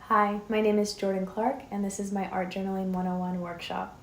Hi, my name is Jordan Clark, and this is my Art Journaling 101 workshop.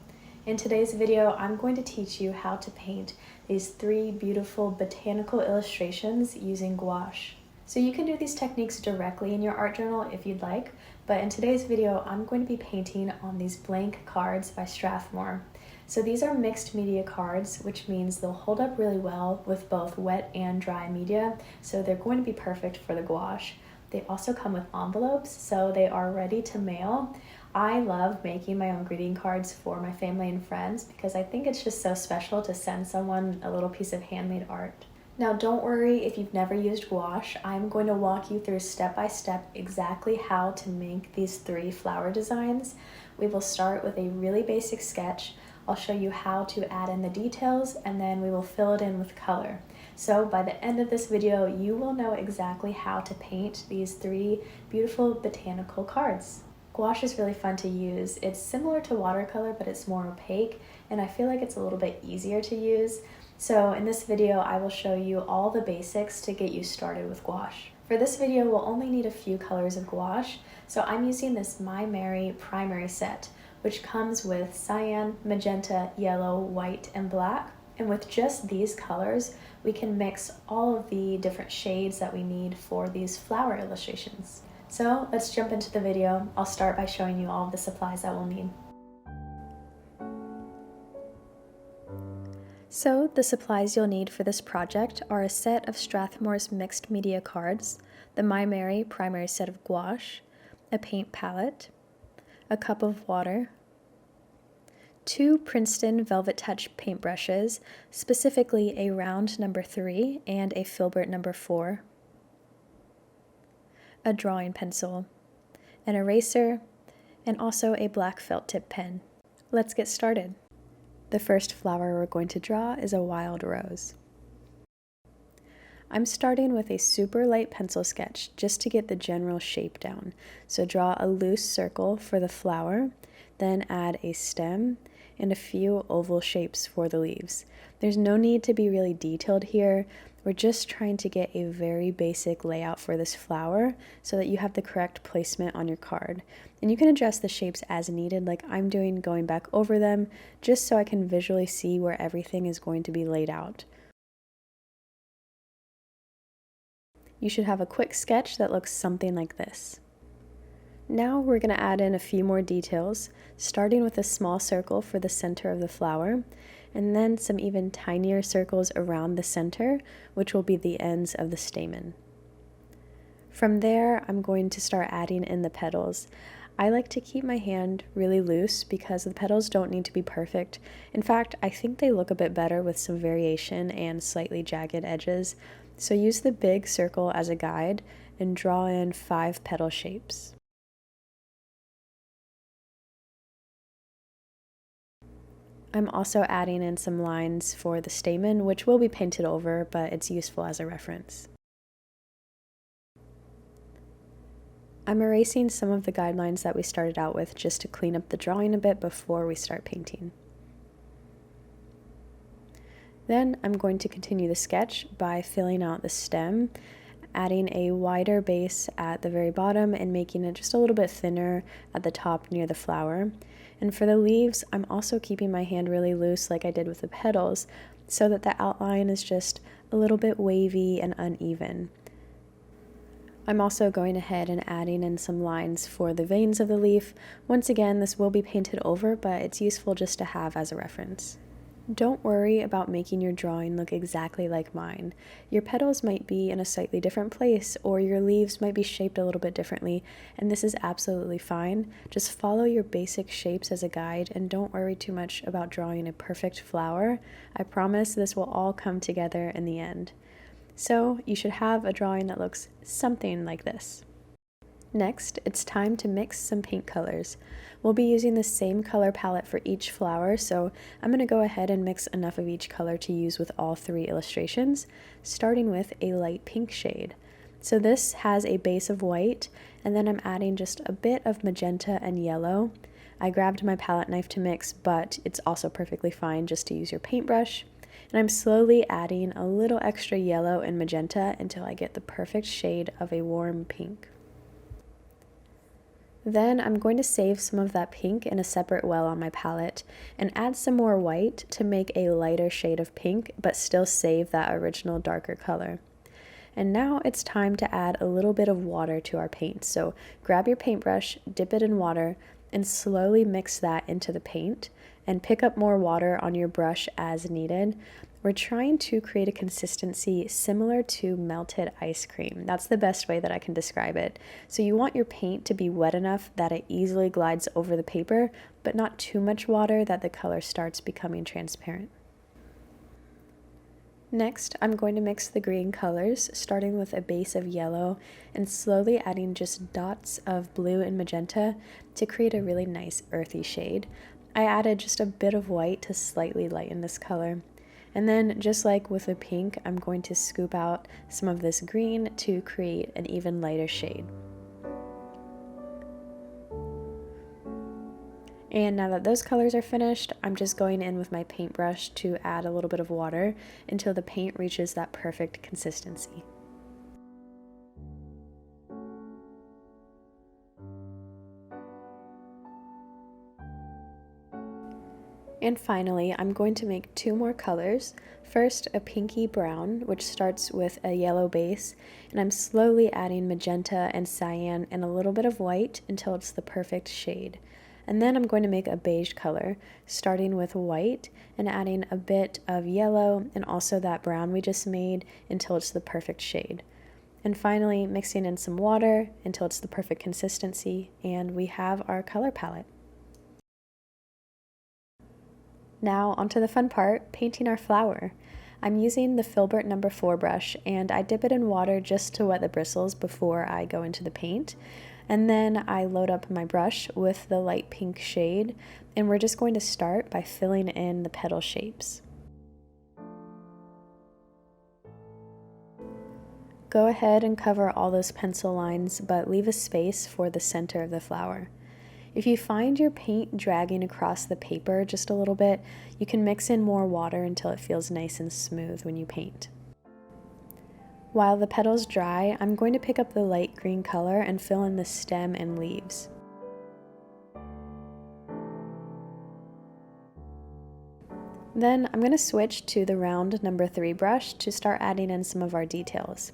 In today's video, I'm going to teach you how to paint these three beautiful botanical illustrations using gouache. So you can do these techniques directly in your art journal if you'd like, but in today's video, I'm going to be painting on these blank cards by 𝗪𝗏𝗻. So these are mixed media cards, which means they'll hold up really well with both wet and dry media, so they're going to be perfect for the gouache. They also come with envelopes, so they are ready to mail. I love making my own greeting cards for my family and friends because I think it's just so special to send someone a little piece of handmade art. Now don't worry if you've never used gouache. I'm going to walk you through step by step exactly how to make these three flower designs. We will start with a really basic sketch. I'll show you how to add in the details, and then we will fill it in with color. So by the end of this video, you will know exactly how to paint these three beautiful botanical cards. Gouache is really fun to use. It's similar to watercolor, but it's more opaque, and I feel like it's a little bit easier to use. So in this video, I will show you all the basics to get you started with gouache. For this video, we'll only need a few colors of gouache, so I'm using this Maimeri primary set, which comes with cyan, magenta, yellow, white, and black. And with just these colors, we can mix all of the different shades that we need for these flower illustrations. So let's jump into the video. I'll start by showing you all of the supplies that we'll need. So the supplies you'll need for this project are a set of 𝗪𝗏𝗻's mixed media cards, the Maimeri primary set of gouache, a paint palette, a cup of water, 2 Princeton Velvetouch paintbrushes, specifically a round number 3 and a Filbert number 4, a drawing pencil, an eraser, and also a black felt tip pen. Let's get started. The first flower we're going to draw is a wild rose. I'm starting with a super light pencil sketch just to get the general shape down. So draw a loose circle for the flower, then add a stem and a few oval shapes for the leaves. There's no need to be really detailed here. We're just trying to get a very basic layout for this flower so that you have the correct placement on your card. And you can adjust the shapes as needed, like I'm doing, going back over them, just so I can visually see where everything is going to be laid out. You should have a quick sketch that looks something like this. Now we're going to add in a few more details, starting with a small circle for the center of the flower, and then some even tinier circles around the center, which will be the ends of the stamen. From there, I'm going to start adding in the petals. I like to keep my hand really loose because the petals don't need to be perfect. In fact, I think they look a bit better with some variation and slightly jagged edges. So use the big circle as a guide and draw in 5 petal shapes. I'm also adding in some lines for the stamen, which will be painted over, but it's useful as a reference. I'm erasing some of the guidelines that we started out with just to clean up the drawing a bit before we start painting. Then I'm going to continue the sketch by filling out the stem, adding a wider base at the very bottom and making it just a little bit thinner at the top near the flower. And for the leaves, I'm also keeping my hand really loose like I did with the petals, so that the outline is just a little bit wavy and uneven. I'm also going ahead and adding in some lines for the veins of the leaf. Once again, this will be painted over, but it's useful just to have as a reference. Don't worry about making your drawing look exactly like mine. Your petals might be in a slightly different place, or your leaves might be shaped a little bit differently, and this is absolutely fine. Just follow your basic shapes as a guide, and don't worry too much about drawing a perfect flower. I promise this will all come together in the end. So you should have a drawing that looks something like this. Next, it's time to mix some paint colors. We'll be using the same color palette for each flower, so I'm going to go ahead and mix enough of each color to use with all 3 illustrations, starting with a light pink shade. So this has a base of white, and then I'm adding just a bit of magenta and yellow. I grabbed my palette knife to mix, but it's also perfectly fine just to use your paintbrush. And I'm slowly adding a little extra yellow and magenta until I get the perfect shade of a warm pink. Then I'm going to save some of that pink in a separate well on my palette and add some more white to make a lighter shade of pink, but still save that original darker color. And now it's time to add a little bit of water to our paint. So grab your paintbrush, dip it in water, and slowly mix that into the paint, and pick up more water on your brush as needed. We're trying to create a consistency similar to melted ice cream. That's the best way that I can describe it. So you want your paint to be wet enough that it easily glides over the paper, but not too much water that the color starts becoming transparent. Next, I'm going to mix the green colors, starting with a base of yellow and slowly adding just dots of blue and magenta to create a really nice earthy shade. I added just a bit of white to slightly lighten this color. And then, just like with the pink, I'm going to scoop out some of this green to create an even lighter shade. And now that those colors are finished, I'm just going in with my paintbrush to add a little bit of water until the paint reaches that perfect consistency. And finally, I'm going to make two more colors. First, a pinky brown, which starts with a yellow base, and I'm slowly adding magenta and cyan and a little bit of white until it's the perfect shade. And then I'm going to make a beige color, starting with white and adding a bit of yellow and also that brown we just made until it's the perfect shade. And finally, mixing in some water until it's the perfect consistency, and we have our color palette. Now onto the fun part, painting our flower. I'm using the Filbert No. 4 brush, and I dip it in water just to wet the bristles before I go into the paint. And then I load up my brush with the light pink shade, and we're just going to start by filling in the petal shapes. Go ahead and cover all those pencil lines, but leave a space for the center of the flower. If you find your paint dragging across the paper just a little bit, you can mix in more water until it feels nice and smooth when you paint. While the petals dry, I'm going to pick up the light green color and fill in the stem and leaves. Then I'm going to switch to the round No. 3 brush to start adding in some of our details.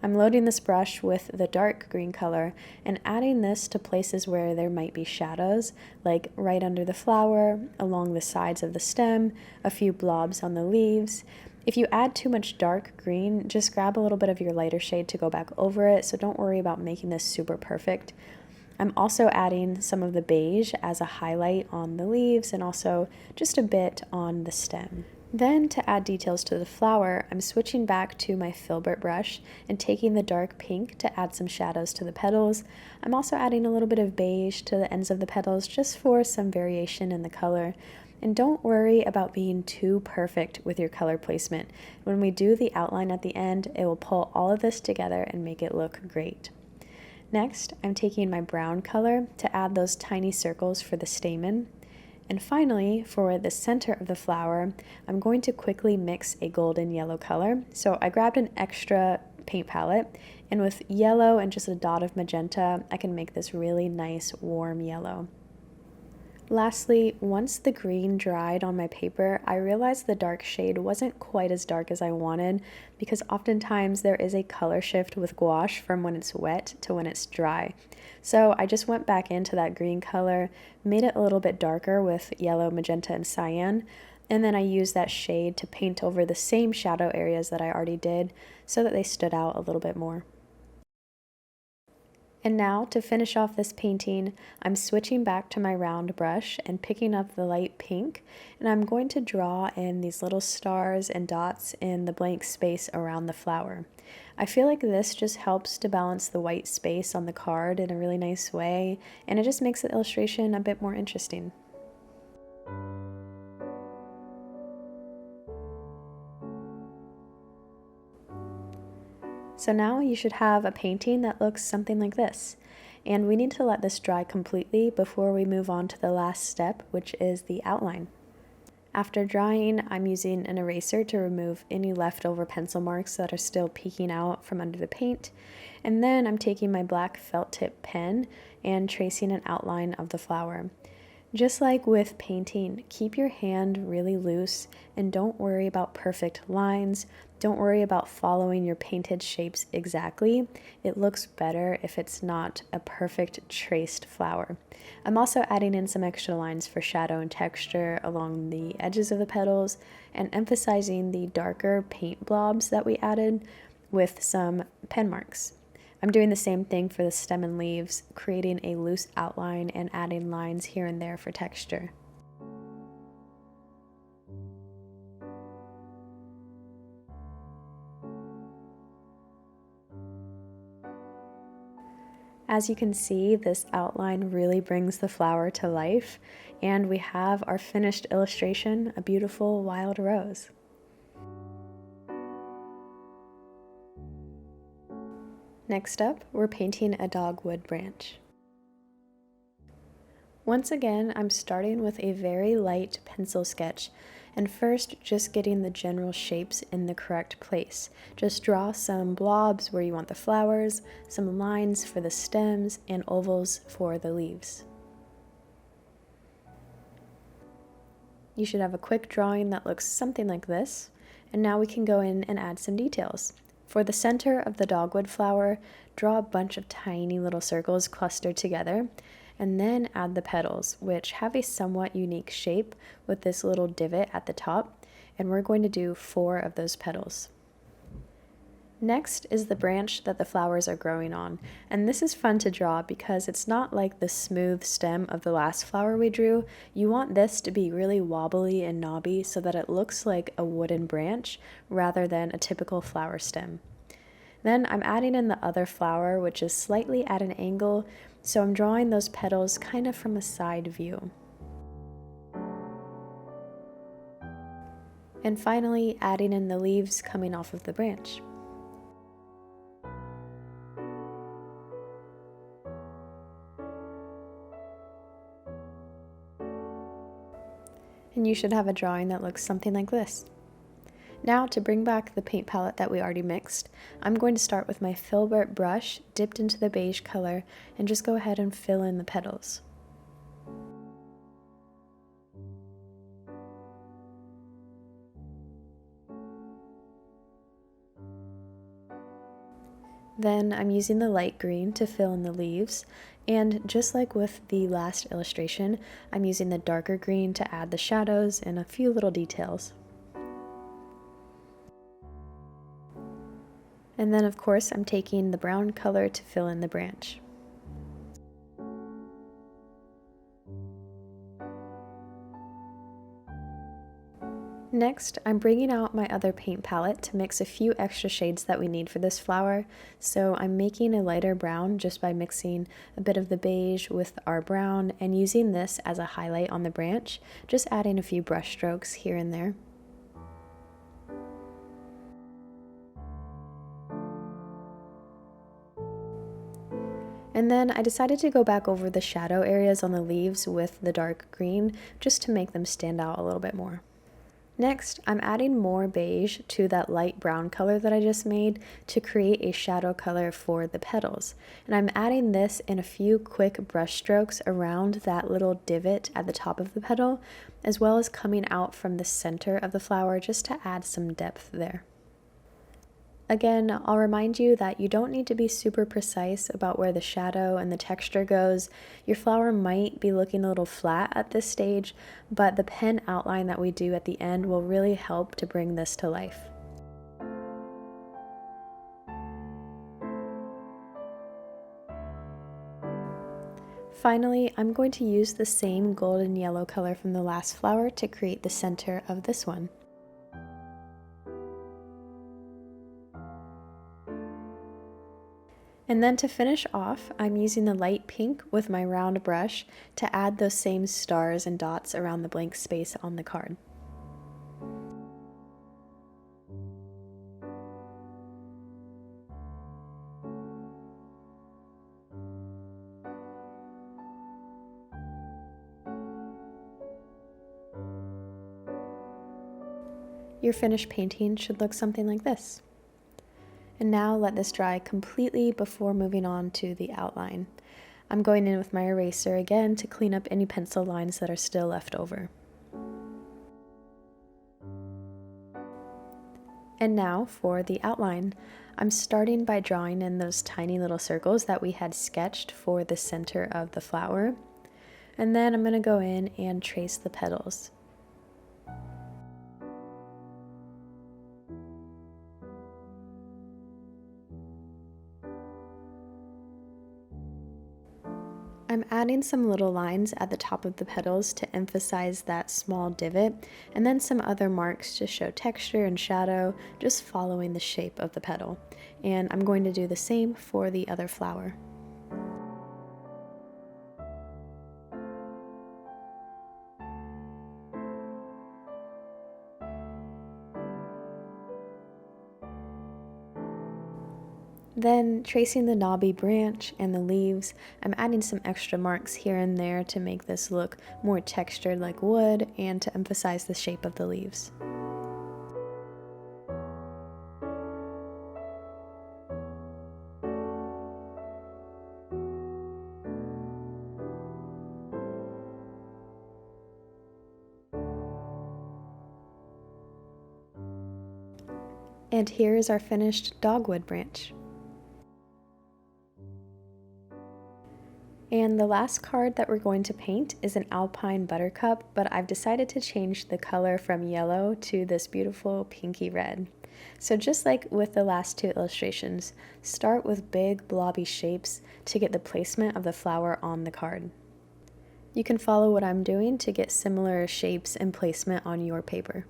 I'm loading this brush with the dark green color and adding this to places where there might be shadows, like right under the flower, along the sides of the stem, a few blobs on the leaves. If you add too much dark green, just grab a little bit of your lighter shade to go back over it, so don't worry about making this super perfect. I'm also adding some of the beige as a highlight on the leaves and also just a bit on the stem. Then, to add details to the flower, I'm switching back to my Filbert brush and taking the dark pink to add some shadows to the petals. I'm also adding a little bit of beige to the ends of the petals just for some variation in the color. And don't worry about being too perfect with your color placement. When we do the outline at the end, it will pull all of this together and make it look great. Next, I'm taking my brown color to add those tiny circles for the stamen. And finally, for the center of the flower, I'm going to quickly mix a golden yellow color. So I grabbed an extra paint palette, and with yellow and just a dot of magenta, I can make this really nice warm yellow. Lastly, once the green dried on my paper, I realized the dark shade wasn't quite as dark as I wanted, because oftentimes there is a color shift with gouache from when it's wet to when it's dry. So I just went back into that green color, made it a little bit darker with yellow, magenta, and cyan, and then I used that shade to paint over the same shadow areas that I already did so that they stood out a little bit more. And now, to finish off this painting, I'm switching back to my round brush and picking up the light pink, and I'm going to draw in these little stars and dots in the blank space around the flower. I feel like this just helps to balance the white space on the card in a really nice way, and it just makes the illustration a bit more interesting. So now you should have a painting that looks something like this. And we need to let this dry completely before we move on to the last step, which is the outline. After drying, I'm using an eraser to remove any leftover pencil marks that are still peeking out from under the paint, and then I'm taking my black felt tip pen and tracing an outline of the flower. Just like with painting, keep your hand really loose and don't worry about perfect lines. Don't worry about following your painted shapes exactly. It looks better if it's not a perfect traced flower. I'm also adding in some extra lines for shadow and texture along the edges of the petals and emphasizing the darker paint blobs that we added with some pen marks. I'm doing the same thing for the stem and leaves, creating a loose outline and adding lines here and there for texture. As you can see, this outline really brings the flower to life, and we have our finished illustration, a beautiful wild rose. Next up, we're painting a dogwood branch. Once again, I'm starting with a very light pencil sketch, and first just getting the general shapes in the correct place. Just draw some blobs where you want the flowers, some lines for the stems, and ovals for the leaves. You should have a quick drawing that looks something like this, and now we can go in and add some details. For the center of the dogwood flower, draw a bunch of tiny little circles clustered together, and then add the petals, which have a somewhat unique shape with this little divot at the top, and we're going to do 4 of those petals. Next is the branch that the flowers are growing on, and this is fun to draw because it's not like the smooth stem of the last flower we drew. You want this to be really wobbly and knobby so that it looks like a wooden branch rather than a typical flower stem. Then I'm adding in the other flower, which is slightly at an angle, so I'm drawing those petals kind of from a side view. And finally, adding in the leaves coming off of the branch. And you should have a drawing that looks something like this. Now, to bring back the paint palette that we already mixed, I'm going to start with my Filbert brush dipped into the beige color and just go ahead and fill in the petals. Then I'm using the light green to fill in the leaves, and just like with the last illustration, I'm using the darker green to add the shadows and a few little details. And then of course I'm taking the brown color to fill in the branch. Next, I'm bringing out my other paint palette to mix a few extra shades that we need for this flower. So I'm making a lighter brown just by mixing a bit of the beige with our brown and using this as a highlight on the branch, just adding a few brush strokes here and there. And then I decided to go back over the shadow areas on the leaves with the dark green just to make them stand out a little bit more. Next, I'm adding more beige to that light brown color that I just made to create a shadow color for the petals. And I'm adding this in a few quick brush strokes around that little divot at the top of the petal, as well as coming out from the center of the flower just to add some depth there. Again, I'll remind you that you don't need to be super precise about where the shadow and the texture goes. Your flower might be looking a little flat at this stage, but the pen outline that we do at the end will really help to bring this to life. Finally, I'm going to use the same golden yellow color from the last flower to create the center of this one. And then to finish off, I'm using the light pink with my round brush to add those same stars and dots around the blank space on the card. Your finished painting should look something like this. And now let this dry completely before moving on to the outline. I'm going in with my eraser again to clean up any pencil lines that are still left over. And now for the outline. I'm starting by drawing in those tiny little circles that we had sketched for the center of the flower. And then I'm going to go in and trace the petals. I'm adding some little lines at the top of the petals to emphasize that small divot, and then some other marks to show texture and shadow, just following the shape of the petal. And I'm going to do the same for the other flower. Then, tracing the knobby branch and the leaves, I'm adding some extra marks here and there to make this look more textured like wood and to emphasize the shape of the leaves. And here is our finished dogwood branch. And the last card that we're going to paint is an alpine buttercup, but I've decided to change the color from yellow to this beautiful pinky red. So just like with the last two illustrations, start with big blobby shapes to get the placement of the flower on the card. You can follow what I'm doing to get similar shapes and placement on your paper.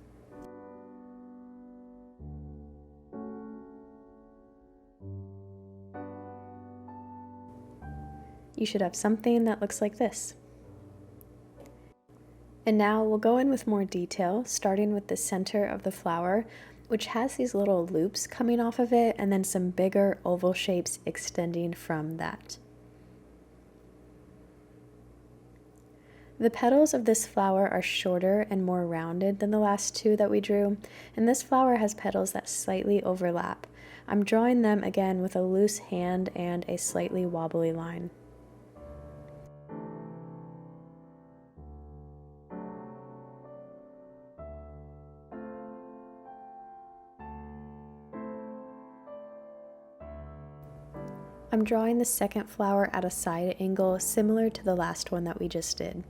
You should have something that looks like this. And now we'll go in with more detail, starting with the center of the flower, which has these little loops coming off of it, and then some bigger oval shapes extending from that. The petals of this flower are shorter and more rounded than the last two that we drew, and this flower has petals that slightly overlap. I'm drawing them again with a loose hand and a slightly wobbly line. I'm drawing the second flower at a side angle similar to the last one that we just did.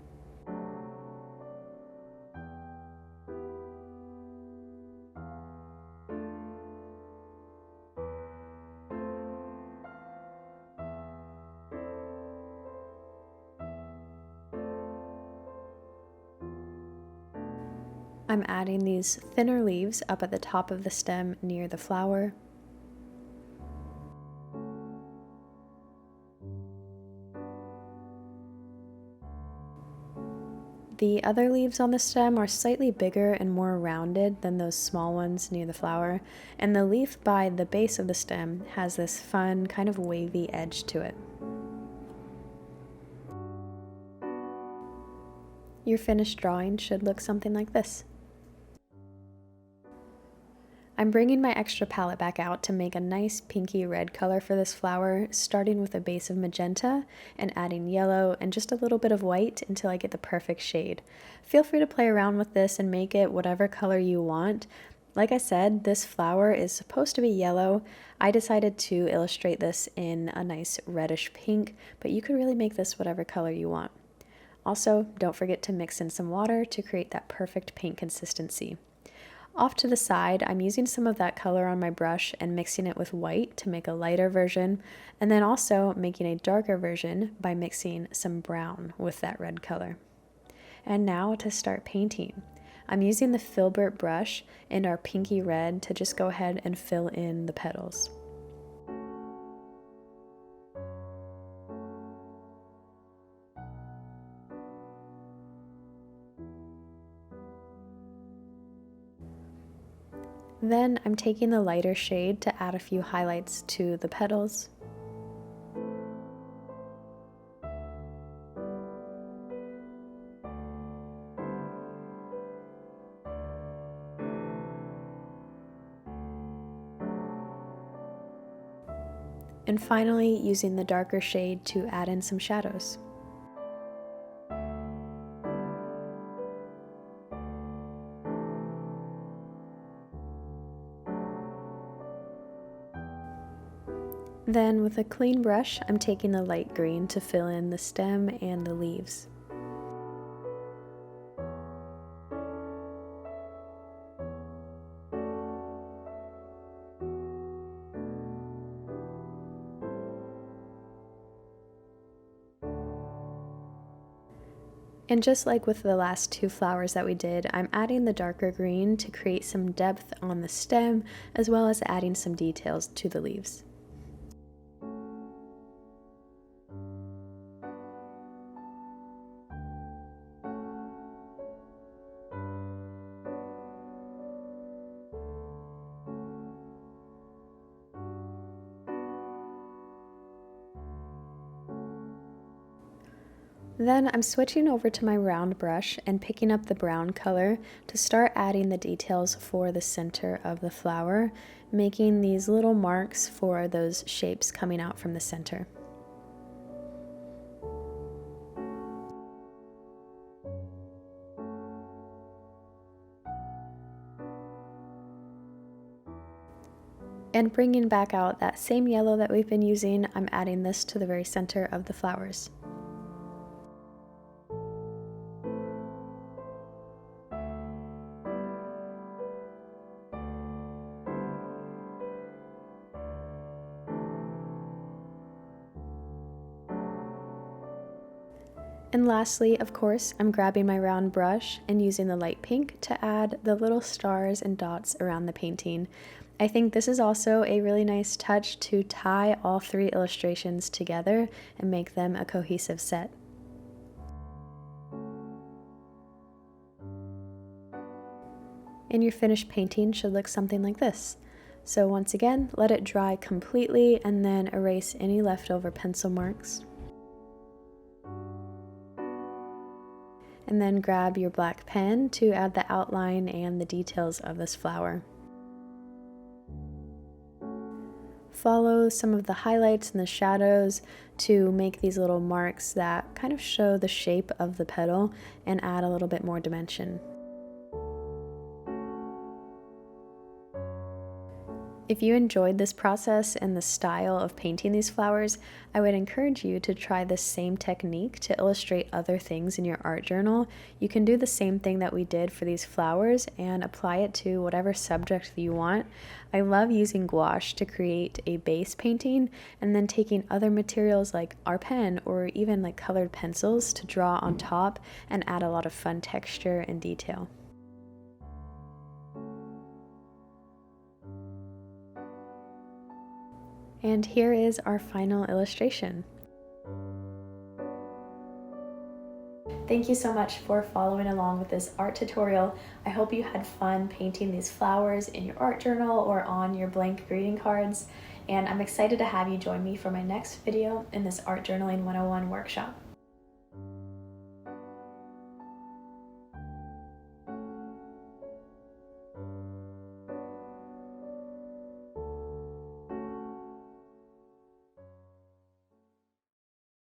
I'm adding these thinner leaves up at the top of the stem near the flower. The other leaves on the stem are slightly bigger and more rounded than those small ones near the flower, and the leaf by the base of the stem has this fun, kind of wavy edge to it. Your finished drawing should look something like this. I'm bringing my extra palette back out to make a nice pinky red color for this flower, starting with a base of magenta and adding yellow and just a little bit of white until I get the perfect shade. Feel free to play around with this and make it whatever color you want. Like I said, this flower is supposed to be yellow. I decided to illustrate this in a nice reddish pink, but you could really make this whatever color you want. Also, don't forget to mix in some water to create that perfect paint consistency. Off to the side, I'm using some of that color on my brush and mixing it with white to make a lighter version, and then also making a darker version by mixing some brown with that red color. And now to start painting. I'm using the Filbert brush and our pinky red to just go ahead and fill in the petals. Then I'm taking the lighter shade to add a few highlights to the petals. And finally, using the darker shade to add in some shadows. Then with a clean brush, I'm taking the light green to fill in the stem and the leaves. And just like with the last two flowers that we did, I'm adding the darker green to create some depth on the stem, as well as adding some details to the leaves. Then I'm switching over to my round brush and picking up the brown color to start adding the details for the center of the flower, making these little marks for those shapes coming out from the center. And bringing back out that same yellow that we've been using, I'm adding this to the very center of the flowers. And lastly, of course, I'm grabbing my round brush and using the light pink to add the little stars and dots around the painting. I think this is also a really nice touch to tie all three illustrations together and make them a cohesive set. And your finished painting should look something like this. So once again, let it dry completely and then erase any leftover pencil marks. And then grab your black pen to add the outline and the details of this flower. Follow some of the highlights and the shadows to make these little marks that kind of show the shape of the petal and add a little bit more dimension. If you enjoyed this process and the style of painting these flowers, I would encourage you to try this same technique to illustrate other things in your art journal. You can do the same thing that we did for these flowers and apply it to whatever subject you want. I love using gouache to create a base painting and then taking other materials like our pen or even like colored pencils to draw on top and add a lot of fun texture and detail. And here is our final illustration. Thank you so much for following along with this art tutorial. I hope you had fun painting these flowers in your art journal or on your blank greeting cards. And I'm excited to have you join me for my next video in this Art Journaling 101 workshop.